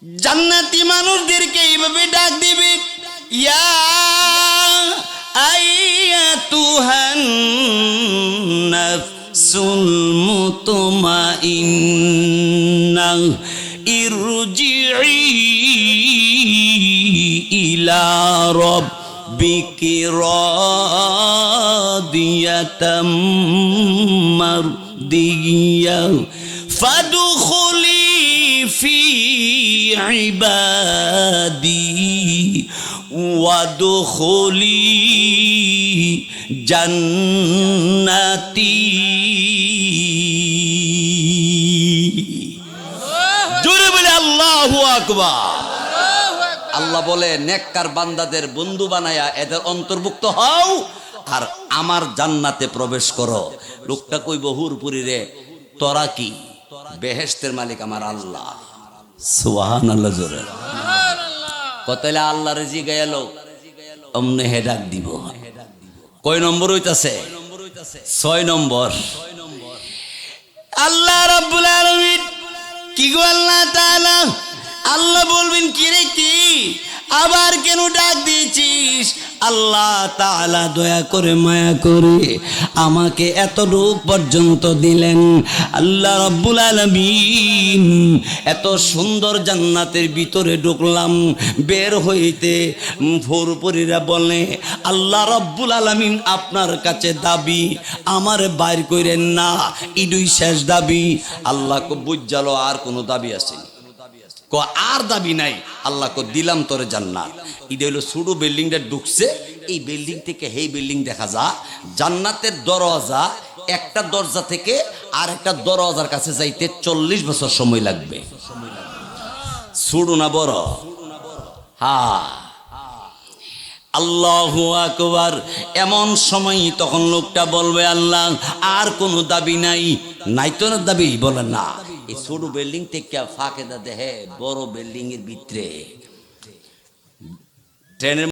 জান্নাতি মানুষদেরকে এইভাবে ডাক দিবে, ইয়া আইয়াতুহান নাফসুল মুতমাইন্নাহ ইরজিই ইলা রাব্বিকি রাদিয়াতাম মারদিয়াহ ফাদখুলি ফি ইবাদি ওয়াদখুলি জান্নাতি। জোরে বলে আল্লাহু আকবার। আল্লাহ বলে নেককার বান্দাদের বন্ধু বানায়া এদের অন্তর্ভুক্ত হও আর আমার জান্নাতে প্রবেশ করো। লোকটা কইব হুরপুরি রে, তোরা কি? বেহেশতের মালিক আমার আল্লাহ। সুবহানাল্লাহ। জোরে কতলা আল্লাহ রেজি গেল অমনে হে ডাক দিব। কয় নম্বর হইতাছে? 6 নম্বর। আল্লাহ রাব্বুল আলামিন কি গো আল্লাহ তাআলা, আল্লাহ বলবেন কি রে কি আবার কেন ডাক দিয়েছিস? আল্লাহ তাআলা দয়া করে মায়া করে আমাকে এত রূপ পর্যন্ত দিলেন। আল্লাহ রাব্বুল আলামিন এত সুন্দর জান্নাতের ভিতরে ঢুকলাম, বের হইতে হুরপুরিরা বলে আল্লাহ রাব্বুল আলামিন আপনার কাছে দাবি আমার বাইর কইরেন না, ইডুই শেষ দাবি। আল্লাহ কো বুঝালো আর কোনো দাবি আছে? কো আর দাবি নাই। আল্লাহ কো দিলাম তোরে জান্নাত। এটা হলো ছোট বিল্ডিংটা ঢুকছে, এই বিল্ডিং থেকে এই বিল্ডিং দেখা যা। জান্নাতের দরওয়াজা একটা দরজা থেকে আর একটা দরওয়াজার কাছে যাইতে 40 বছর সময় লাগবে। ছোট না বড়? হ্যাঁ। আল্লাহু আকবার। এমন সময় তখন লোকটা বলবে আল্লাহ আর কোনো দাবি নাই। নাই তো না দাবি? বলে না, এই ছোট বিল্ডিং থেকে ফাঁকে দা দেহে বড় বিল্ডিং এর ভিতরে ট্রেনের